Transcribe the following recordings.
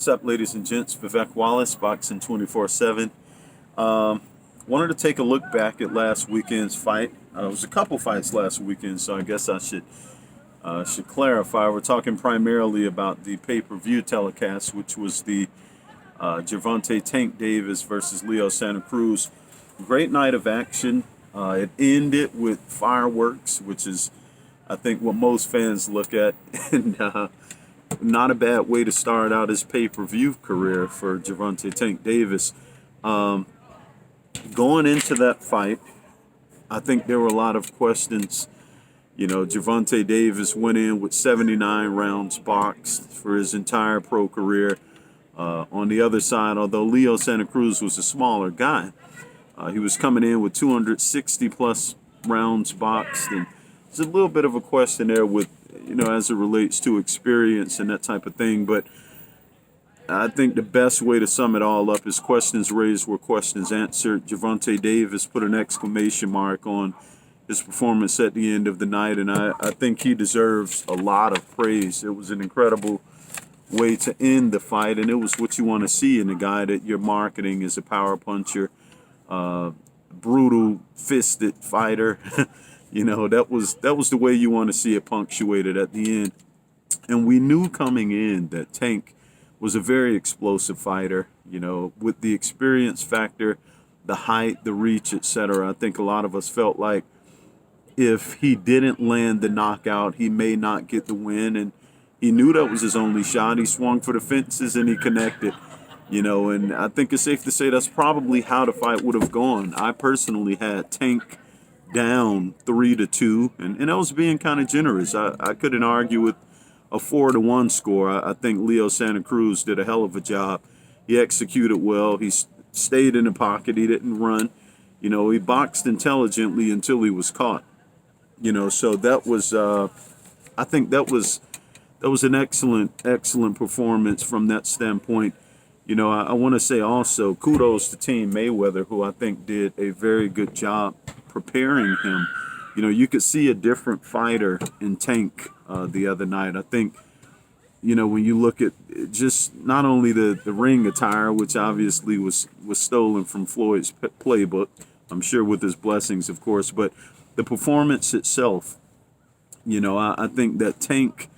What's up, ladies and gents? Vivek Wallace, Boxing 24/7. Wanted to take a look back at last weekend's fight. It was a couple fights last weekend, so I guess I should clarify. We're talking primarily about the pay-per-view telecast, which was the Gervonta Tank Davis versus Leo Santa Cruz. Great night of action. It ended with fireworks, which is, I think, what most fans look at, and not a bad way to start out his pay-per-view career for Gervonta Tank Davis. Going into that fight, I think there were a lot of questions. You know, Gervonta Davis went in with 79 rounds boxed for his entire pro career. On the other side, although Leo Santa Cruz was a smaller guy, he was coming in with 260 plus rounds boxed, and there's a little bit of a question there with, as it relates to experience and that type of thing. But I think the best way to sum it all up is questions raised were questions answered. Gervonta Davis put an exclamation mark on his performance at the end of the night, and I think he deserves a lot of praise. It was an incredible way to end the fight, and it was what you want to see in a guy that you're marketing as a power puncher, brutal fisted fighter. That was the way you want to see it punctuated at the end. And we knew coming in that Tank was a very explosive fighter, with the experience factor, the height, the reach, etc. I think a lot of us felt like if he didn't land the knockout, he may not get the win, and he knew that was his only shot. He swung for the fences and he connected, and I think it's safe to say that's probably how the fight would have gone. I personally had Tank down 3-2, and that was being kind of generous. I couldn't argue with a 4-1 score. I think Leo Santa Cruz did a hell of a job. He executed well. He stayed in the pocket. He didn't run. He boxed intelligently until he was caught. So that was, I think that was an excellent performance from that standpoint. I want to say also kudos to Team Mayweather, who I think did a very good job preparing him. You could see a different fighter in Tank the other night. I think, when you look at just not only the ring attire, which obviously was stolen from Floyd's playbook, I'm sure with his blessings, of course, but the performance itself, I think that Tank,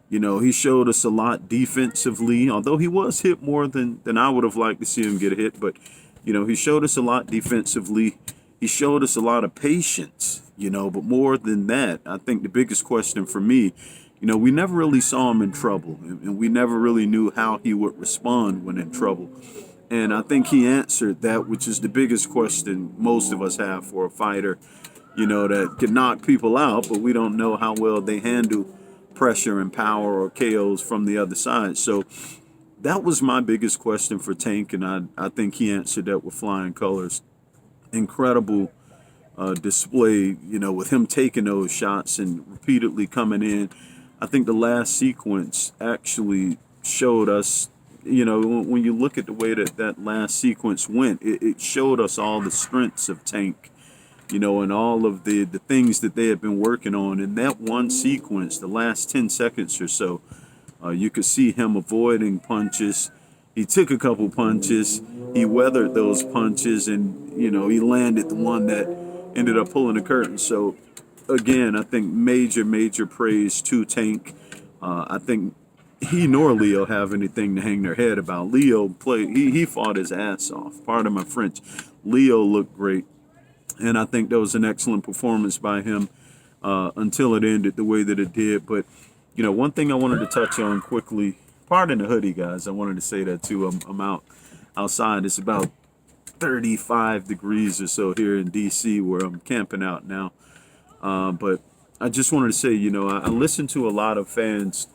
he showed us a lot defensively, although he was hit more than I would have liked to see him get hit. But, he showed us a lot defensively. He showed us a lot of patience, but more than that, I think the biggest question for me, we never really saw him in trouble, and we never really knew how he would respond when in trouble. And I think he answered that, which is the biggest question most of us have for a fighter, that can knock people out, but we don't know how well they handle pressure and power or KOs from the other side. So that was my biggest question for Tank, and I think he answered that with flying colors. Incredible display, with him taking those shots and repeatedly coming in. I think the last sequence actually showed us, when you look at the way that last sequence went, it showed us all the strengths of Tank, and all of the things that they had been working on. In that one sequence, the last 10 seconds or so, you could see him avoiding punches. He took a couple punches. He weathered those punches, and, he landed the one that ended up pulling the curtain. So, again, I think major praise to Tank. I think he nor Leo have anything to hang their head about. Leo played, he fought his ass off. Pardon my French. Leo looked great. And I think that was an excellent performance by him until it ended the way that it did. But, one thing I wanted to touch on quickly, pardon the hoodie, guys. I wanted to say that too. I'm outside. It's about 35 degrees or so here in D.C. where I'm camping out now. But I just wanted to say, I listen to a lot of fans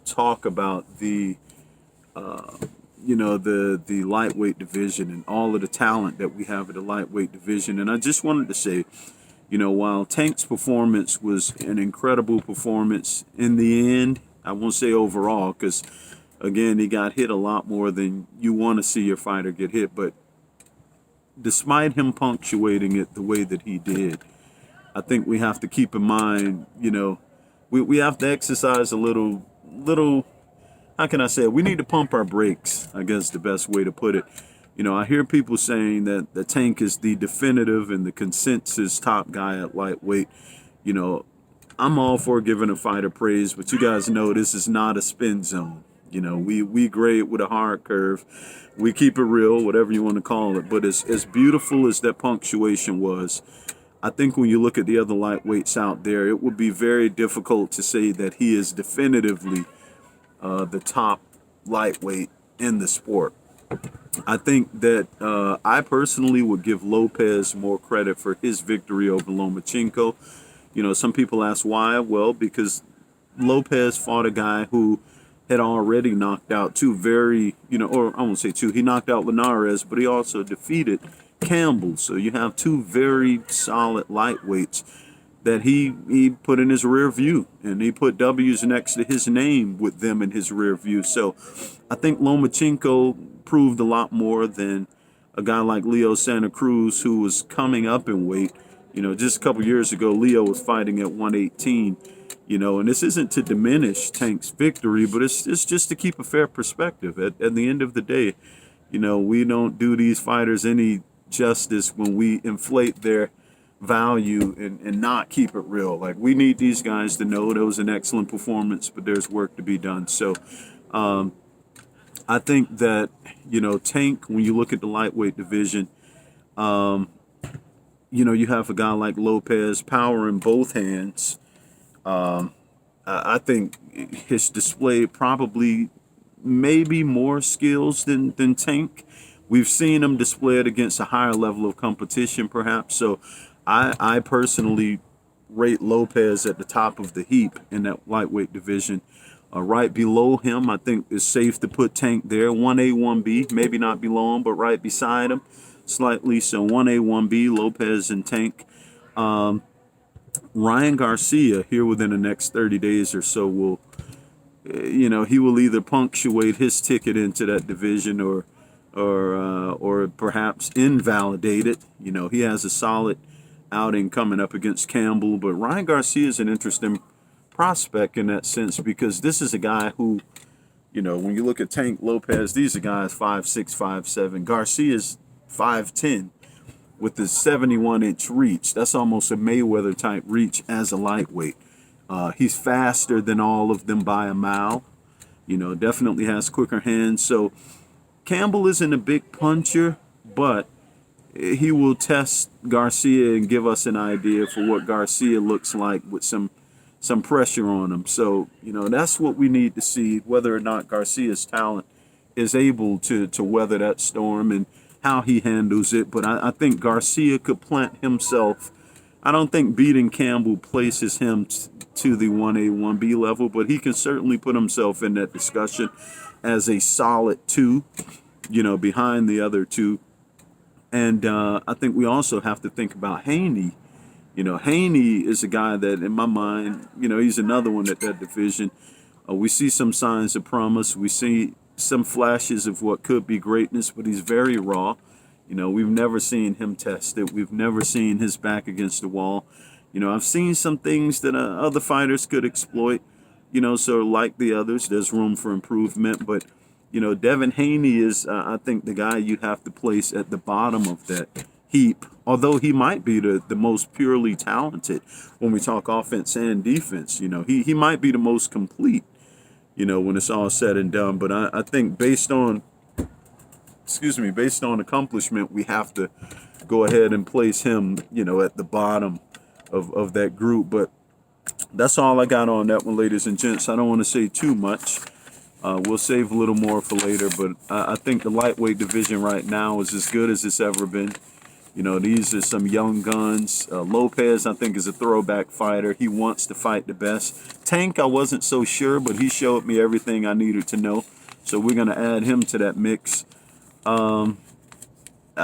talk about the lightweight division and all of the talent that we have at the lightweight division. And I just wanted to say, while Tank's performance was an incredible performance in the end, I won't say overall, because, again, he got hit a lot more than you want to see your fighter get hit. But despite him punctuating it the way that he did, I think we have to keep in mind, we have to exercise a little how can I say it? We need to pump our brakes, I guess the best way to put it. I hear people saying that the Tank is the definitive and the consensus top guy at lightweight. You know, I'm all for giving a fighter praise, but you guys know this is not a spin zone. We grade with a hard curve. We keep it real, whatever you want to call it. But as beautiful as that punctuation was, I think when you look at the other lightweights out there, it would be very difficult to say that he is definitively the top lightweight in the sport. I think that I personally would give Lopez more credit for his victory over Lomachenko. Some people ask why. Well, because Lopez fought a guy who had already knocked out two very, or I won't say two, he knocked out Linares, but he also defeated Campbell. So you have two very solid lightweights that he put in his rear view, and he put W's next to his name with them in his rear view. So I think Lomachenko proved a lot more than a guy like Leo Santa Cruz, who was coming up in weight. Just a couple years ago, Leo was fighting at 118. And this isn't to diminish Tank's victory, but it's just to keep a fair perspective. At the end of the day, we don't do these fighters any justice when we inflate their value and not keep it real. Like, we need these guys to know that was an excellent performance, but there's work to be done. So I think that, Tank, when you look at the lightweight division, you have a guy like Lopez, power in both hands. I think his display probably maybe more skills than Tank. We've seen him display it against a higher level of competition, perhaps. So I personally rate Lopez at the top of the heap in that lightweight division. Right below him, I think it's safe to put Tank there. 1A, 1B, maybe not below him, but right beside him slightly. So 1A, 1B, Lopez and Tank. Ryan Garcia here within the next 30 days or so will, he will either punctuate his ticket into that division or perhaps invalidate it. He has a solid outing coming up against Campbell, but Ryan Garcia is an interesting prospect in that sense, because this is a guy who, when you look at Tank, Lopez, these are guys 5'6", 5'7". Garcia's 5'10", with the 71-inch reach. That's almost a Mayweather type reach as a lightweight. He's faster than all of them by a mile. Definitely has quicker hands. So Campbell isn't a big puncher, but he will test Garcia and give us an idea for what Garcia looks like with some pressure on him. So, that's what we need to see, whether or not Garcia's talent is able to weather that storm and how he handles it. But I think Garcia could plant himself. I don't think beating Campbell places him to the 1A, 1B level, but he can certainly put himself in that discussion as a solid 2, behind the other 2. And I think we also have to think about Haney. Haney is a guy that, in my mind, he's another one at that division. We see some signs of promise. We see some flashes of what could be greatness, but he's very raw. We've never seen him tested. We've never seen his back against the wall. I've seen some things that other fighters could exploit. So like the others, there's room for improvement. But, Devin Haney is, I think, the guy you have to place at the bottom of that heap, although he might be the most purely talented when we talk offense and defense. He might be the most complete, when it's all said and done. But I think based on accomplishment, we have to go ahead and place him, at the bottom of that group. But that's all I got on that one, ladies and gents. I don't want to say too much. We'll save a little more for later, but I think the lightweight division right now is as good as it's ever been. These are some young guns. Lopez, I think, is a throwback fighter. He wants to fight the best. Tank, I wasn't so sure, but he showed me everything I needed to know. So we're going to add him to that mix. I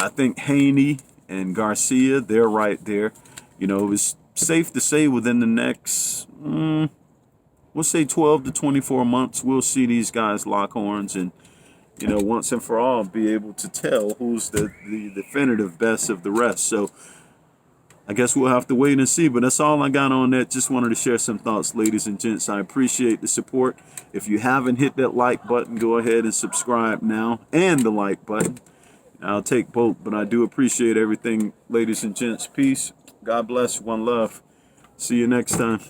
think Haney and Garcia, they're right there. It's safe to say within the next, we'll say 12 to 24 months, we'll see these guys lock horns and, once and for all, be able to tell who's the definitive best of the rest. So I guess we'll have to wait and see. But that's all I got on that. Just wanted to share some thoughts, ladies and gents. I appreciate the support. If you haven't hit that like button, go ahead and subscribe now, and the like button. I'll take both, but I do appreciate everything, ladies and gents. Peace. God bless. One love. See you next time.